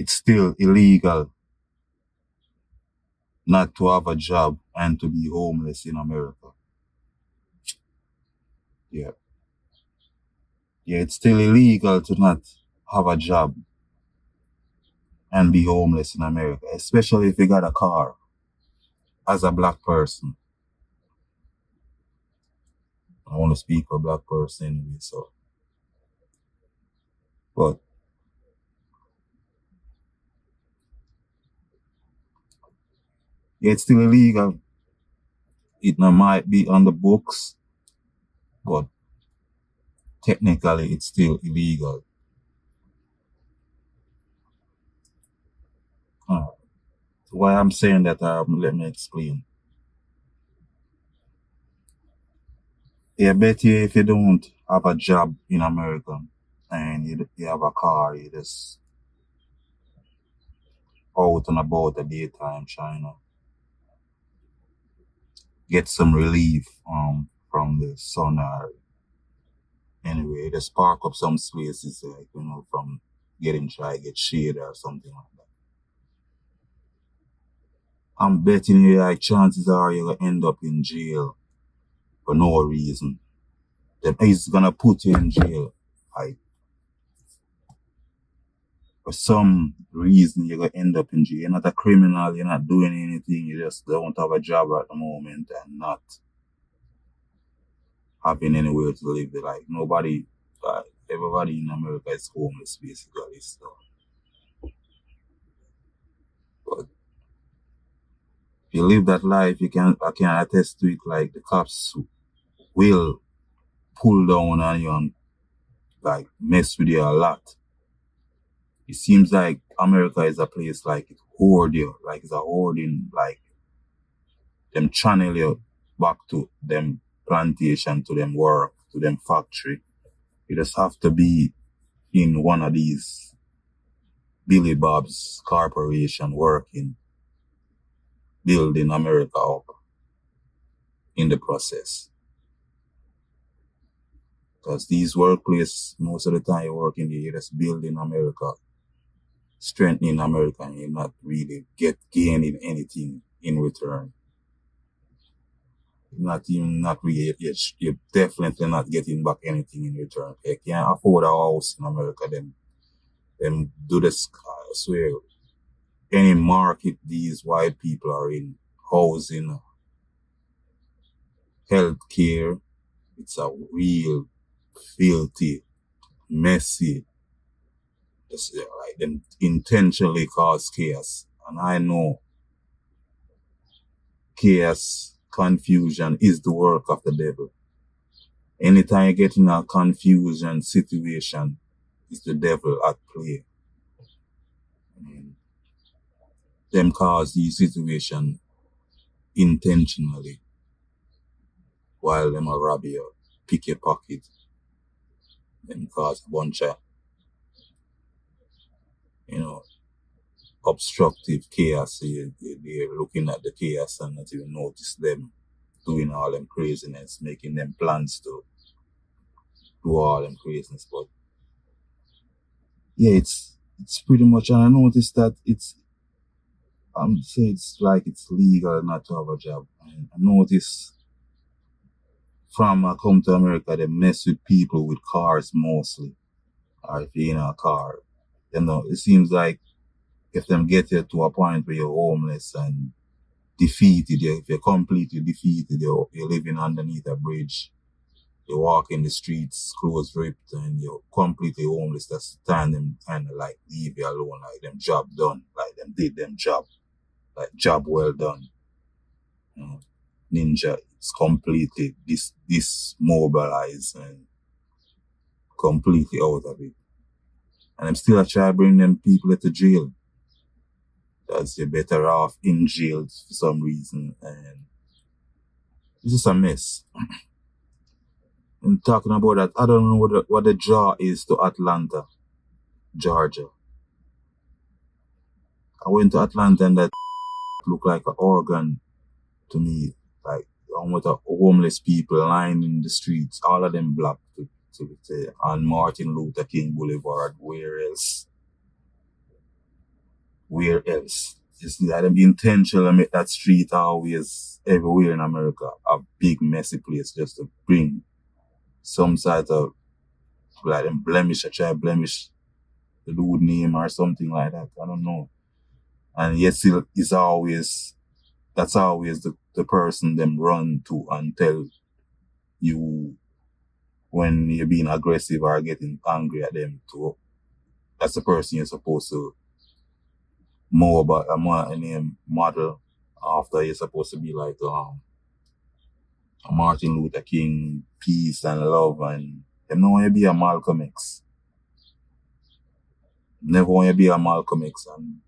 it's still illegal not to have a job and to be homeless in America. Yeah. Yeah, it's still illegal to not have a job and be homeless in America, especially if you got a car as a black person. I want to speak for black person anyway, so. But yeah, it's still illegal. It might be on the books, but technically it's still illegal. Why I'm saying that, let me explain. Yeah, bet you if you don't have a job in America and you have a car, you just out and about the daytime trying to get some relief from the sun, or anyway, just park up some spaces, like, from try to get shade or something like that. I'm betting you, like, chances are you're gonna end up in jail for no reason. He's gonna put you in jail, like, for some reason you're gonna end up in jail. You're not a criminal, you're not doing anything, you just don't have a job at the moment and not having anywhere to live. Like, nobody, everybody in America is homeless basically, so. But if you live that life, I can attest to it, like, the cops will pull down on you and, like, mess with you a lot. It seems like America is a place like it hoard you, like it's a hoarding, like them channel you back to them plantation, to them work, to them factory. You just have to be in one of these Billy Bob's corporation working, building America up in the process. Because these workplaces, most of the time you work in there, you're just building America, strengthening America, and you're not really gaining anything in return. You're definitely not getting back anything in return. You can't afford a house in America, then do this. I swear, any market these white people are in, housing, healthcare, it's a real filthy, messy, just like them intentionally cause chaos. And I know chaos, confusion is the work of the devil. Anytime you get in a confusion situation, it's the devil at play. Them cause these situations intentionally while them a rob you, pick your pocket, them cause a bunch of, obstructive chaos. So you're looking at the chaos and not even notice them doing all them craziness, making them plans to do all them craziness. But yeah, it's pretty much, and I noticed that it's like it's legal not to have a job. And I notice from I come to America, they mess with people with cars mostly. Or if you're in a car, it seems like if them get you to a point where you're homeless and defeated, if you're completely defeated, you're living underneath a bridge, you walk in the streets, clothes ripped, and you're completely homeless, that's the time them kind of like leave you alone, like them job done, like them did them job, like job well done. Ninja is completely dismobilized and completely out of it. And I'm still trying to bring them people to jail. Because you're better off in jail for some reason. And it's just a mess. And talking about that, I don't know what the draw is to Atlanta, Georgia. I went to Atlanta and that looked like an organ to me. Like, with the homeless people lying in the streets, all of them black, on Martin Luther King Boulevard, where else? where else? You see that them intentional make that street always everywhere in America a big messy place just to bring some sort of like them blemish, I try to blemish the dude name or something like that. I don't know. And yet still is always that's always the person them run to and tell you when you're being aggressive or getting angry at them to that's the person you're supposed to more about a more name model after you're supposed to be like a Martin Luther King, peace and love, and them don't want to be a Malcolm X. Never want to be a Malcolm X, and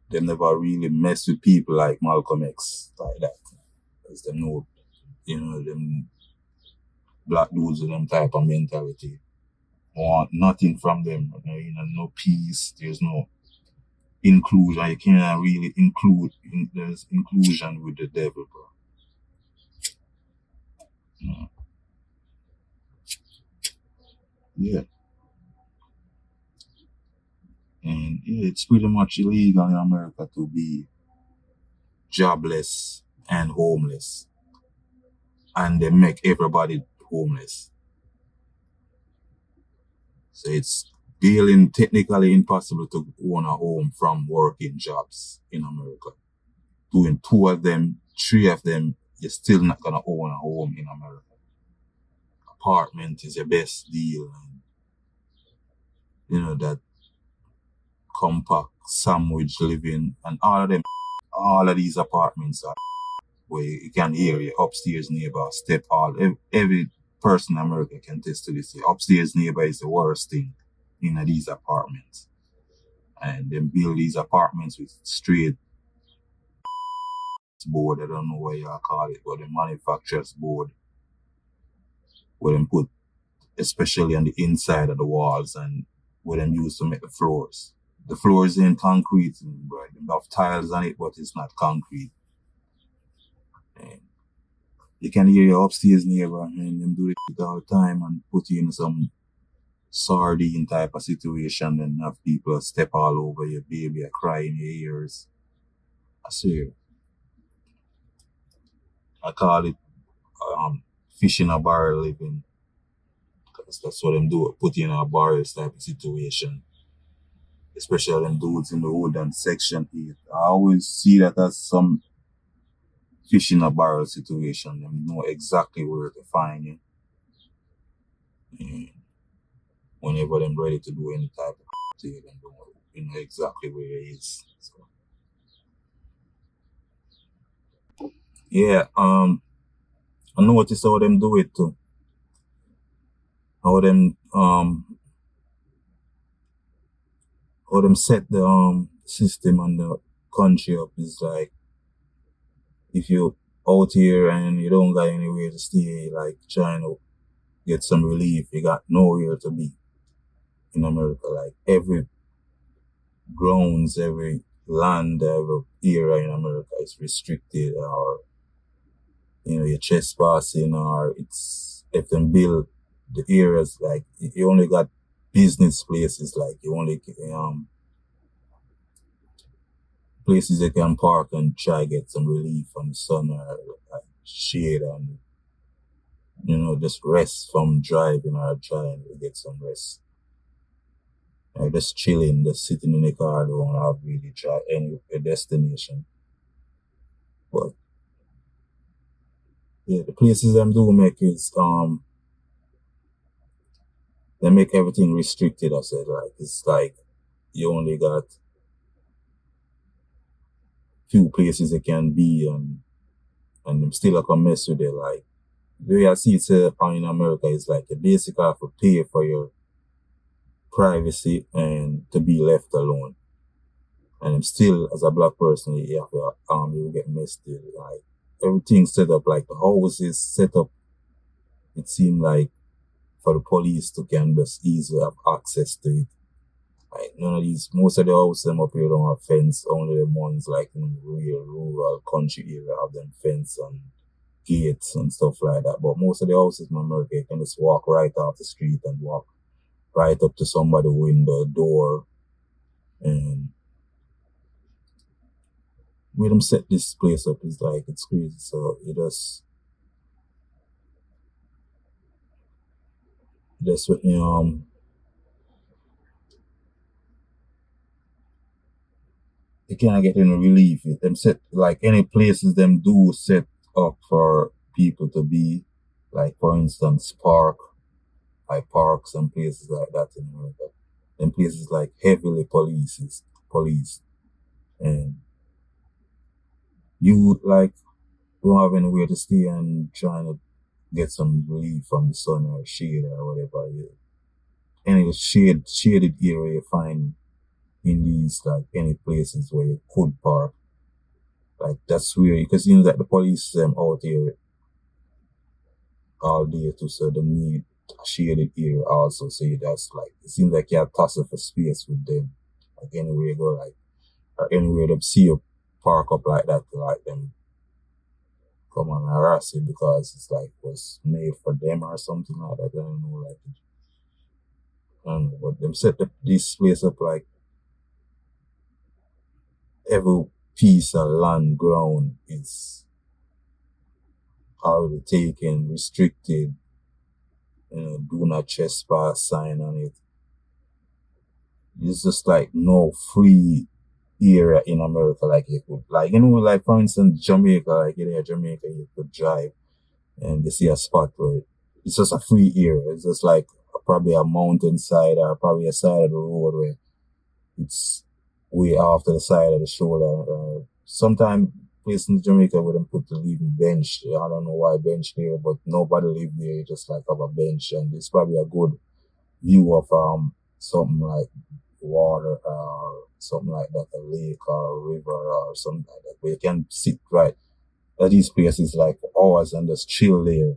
they never really mess with people like Malcolm X like that. Because they know, them black dudes with them type of mentality. Want nothing from them, no peace, there's no inclusion. You can't really there's inclusion with the devil, bro. Yeah. And yeah, it's pretty much illegal in America to be jobless and homeless. And they make everybody homeless. So it's really technically impossible to own a home from working jobs in America. Doing 2 of them, 3 of them, you're still not gonna own a home in America. Apartment is your best deal. And, that compact sandwich living and all of these apartments are where you can hear your upstairs neighbor step every person in America can test to this. Your upstairs neighbor is the worst thing in these apartments. And then build these apartments with straight board. I don't know what y'all call it, but the manufacturer's board where them put especially on the inside of the walls and where them use to make the floors. The floors in concrete, right? They have tiles on it, but it's not concrete. And you can hear your upstairs neighbor and them do it all the time and put you in some sardine type of situation and have people step all over your baby or cry in your ears. I swear. I call it fish in a barrel living. Because that's what them do, put you in a barrel type of situation. Especially them dudes in the hood and Section 8. I always see that as some fish in a barrel situation. Them know exactly where to find you. And whenever them ready to do any type of to you, them know exactly where it is. So yeah, I notice how them do it too. How them set the system and the country up is like if you out here and you don't got anywhere to stay, like trying to get some relief, you got nowhere to be in America. Like every grounds, every land, every area in America is restricted or you're trespassing or it's if them build the areas like you only got business places, like you only places you can park and try get some relief from the sun or like shade and just rest from driving or trying to get some rest. Just chilling, just sitting in the car, don't have really try any destination. But yeah, the places them do make is they make everything restricted. I said like it's like you only got few places you can be and them still like a mess with it. Like the way I see it set up in America is like you basically have to pay for your privacy and to be left alone. And still as a black person you have to you get messed with. Like everything set up, like the houses set up, it seemed like for the police to can just easily have access to it. Like most of the houses them up here don't have fence, only the ones like in real rural country area have them fence and gates and stuff like that. But most of the houses in America you can just walk right off the street and walk right up to somebody's window, door, and where them set this place up is like it's crazy. So it just with me they can't get any relief. Them set like any places them do set up for people to be, like for instance parks and places like that in America. Them places like heavily policed, and you like don't have anywhere to stay and trying to get some relief from the sun or shade or whatever. Any shaded area you find in these like any places where you could park, like that's where because you know that the police out there all day too, so they need a shaded area also. So that's like it seems like you have tussle for space with them. Like anywhere you go, like or anywhere they see you park up like that, like them come and harass you because it's like was made for them or something like that. I don't know, like I don't know, but them set this place up like every piece of land ground is already taken, restricted, do not trespass sign on it. It's just like no free area in America like you could like like for instance Jamaica, like in Jamaica you could drive and you see a spot where it's just a free area. It's just like probably a mountainside or probably a side of the road where it's way off to the side of the shoulder. Sometimes places in Jamaica wouldn't put the living bench. I don't know why bench there, but nobody live there. You just like have a bench, and it's probably a good view of something like water or something like that, a lake or a river or something like that, where you can sit right at these places like for hours and just chill there,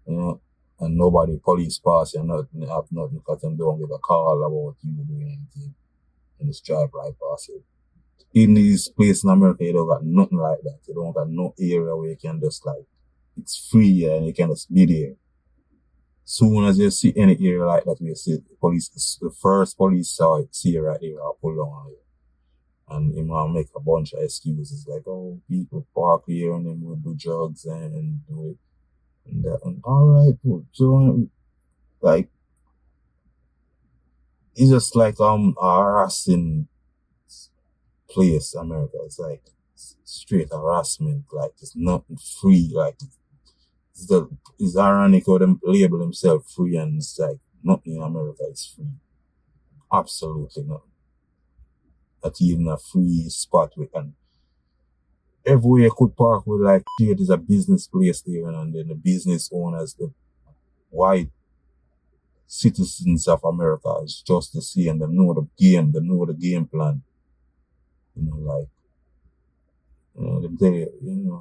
and nobody police pass you, nothing have nothing because them don't give a call about you doing anything and just drive right past it. In these places in America, you don't got nothing like that. You don't got no area where you can just like it's free and you can just be there. Soon as you see any area like that, we see police, the first police saw it, see you right there, I'll pull down on you. And you might make a bunch of excuses like, oh, people park here and then we'll do drugs and do it. And all right, so like, it's just like a harassing place, America. It's like straight harassment, like it's nothing free, like it's ironic how them label themselves free and it's like nothing in America is free. Absolutely nothing. Not even a free spot with and everywhere you could park with like here there's a business place there and then the business owners, the white citizens of America is just the same. They know the game plan. Like them tell you,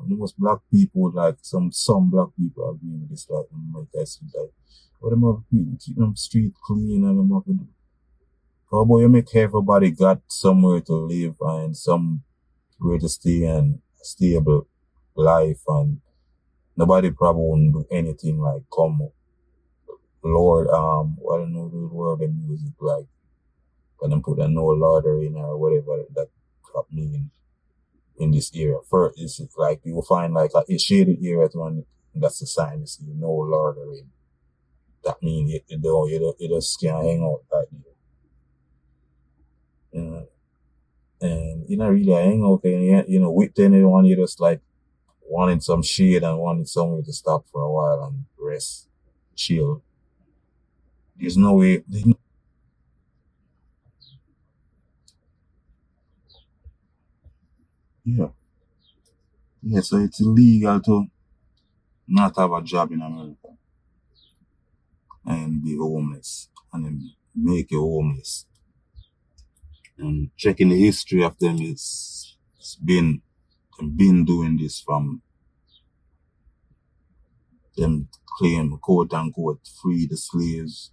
most black people like some black people agree with this like Mike Tyson like what them have people keep them street clean and them have to do. How about you make everybody got somewhere to live and somewhere to stay and a stable life and nobody probably won't do anything like come Lord I don't know the word of music like when them put a no lottery in or whatever that mean in this area. First it's like you will find like a shaded area to one that's the sign you see no lottery. That means you just can't hang out like that. And you know really hang out and with anyone you just like wanting some shade and wanting somewhere to stop for a while and rest, chill. There's no way. Yeah, yeah. So it's illegal to not have a job in America and be homeless and then make you homeless. And checking the history of them, it's been doing this from them claim quote unquote free the slaves,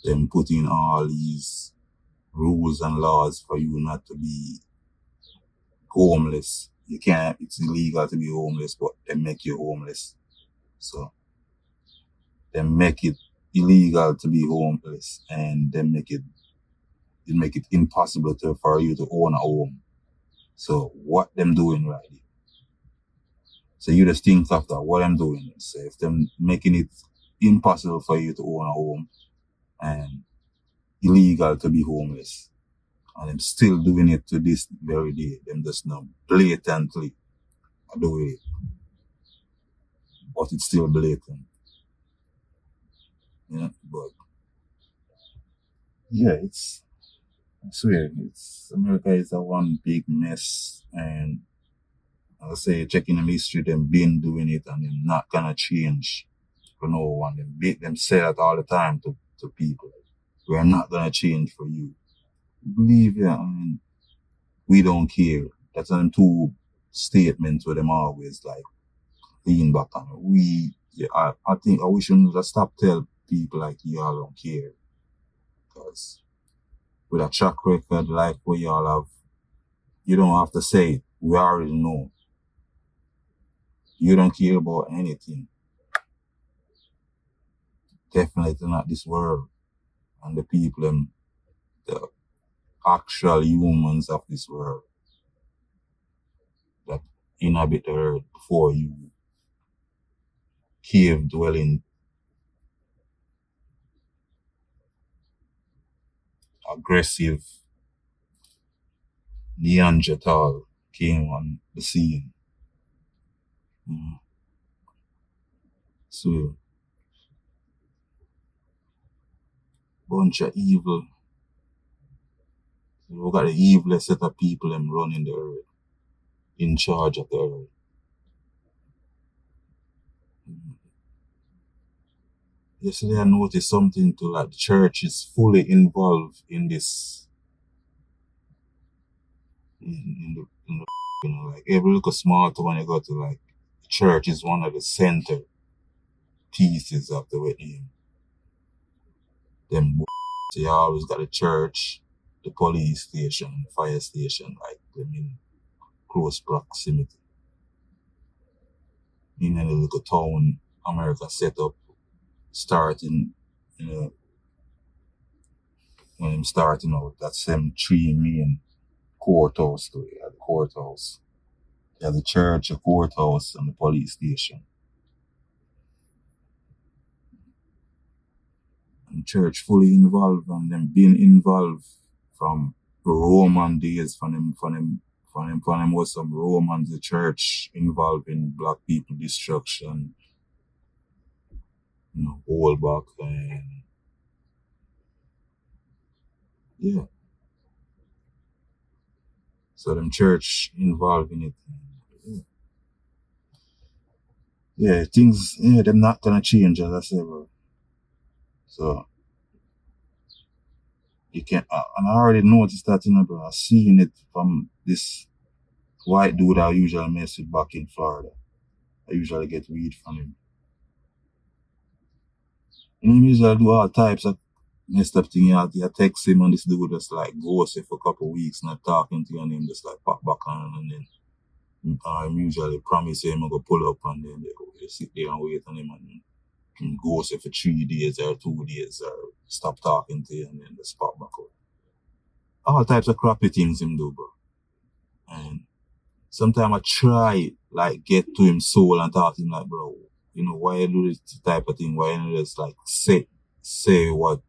them putting all these rules and laws for you not to be homeless. You can't, it's illegal to be homeless, but they make you homeless. So they make it illegal to be homeless and they make it impossible for you to own a home. So what them doing right here? So you just think after what I'm doing. So if them making it impossible for you to own a home and illegal to be homeless, and them still doing it to this very day, them just now blatantly doing it. But it's still blatant. Yeah, but yeah, I swear, America is a one big mess, and I'll say checking the history, them been doing it and them not gonna change for no one. Them say that all the time to people. We're not gonna change for you. Believe it, I mean, we don't care. That's them two statements where them always like lean back on. I think we shouldn't just stop tell people like y'all don't care. Because with a track record like what y'all have, you don't have to say it. We already know. You don't care about anything. Definitely not this world and the people, the actual humans of this world that inhabit the earth before you cave dwelling, aggressive Neanderthal came on the scene. So, bunch of evil. We got the evil set of people running the earth, in charge of the earth. Yesterday I noticed something too, like the church is fully involved in this, like every little small town you go to, like the church is one of the center pieces of the wedding. Them so you always got a church, the police station, the fire station, like them in close proximity. In any little town America set up, starting, when I'm starting out, that's them three main courthouse to it, the courthouse. You have the church, the courthouse, and the police station. And church fully involved, and them being involved from Roman days, from them was some Romans, the church involved in black people destruction, all back, and yeah. So them church involved in it. Yeah, things, them not gonna change, as I say, bro. So you can't, and I already noticed that, bro. I've seen it from this white dude I usually mess with back in Florida. I usually get weed from him. He usually do all types of messed up things. You text him and this dude just like ghost for a couple of weeks, not talking to you, and him just like pop back on, and then I'm usually promise him I'm gonna pull up, and then they sit there and wait on him, and ghost for 3 days or 2 days, or stop talking to you, and then just pop back up. All types of crappy things him do, bro. And sometimes I try like get to him soul and talk to him like, bro, why you do this type of thing? Why you just like say what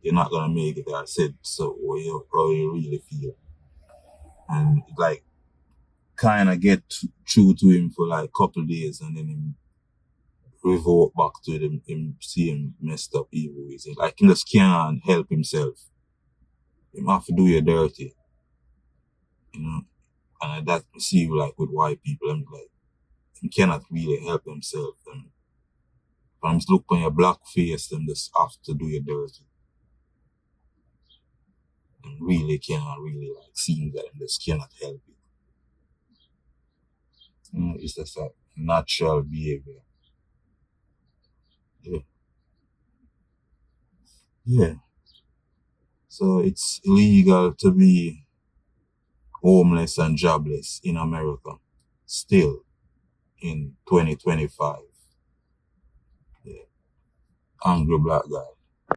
you're not gonna make it, or said so what you really feel, and like kind of get through to him for like a couple of days, and then him revert back to him see him messed up evil ways. Like he just can't help himself. Him have to do you dirty, and that see like with white people, I'm like he cannot really help himself. And from look on your black face, them just have to do you dirty. And really cannot really like see that and just cannot help it. It's just a natural behavior. Yeah. Yeah. So it's illegal to be homeless and jobless in America still in 2025. Yeah. Angry black guy.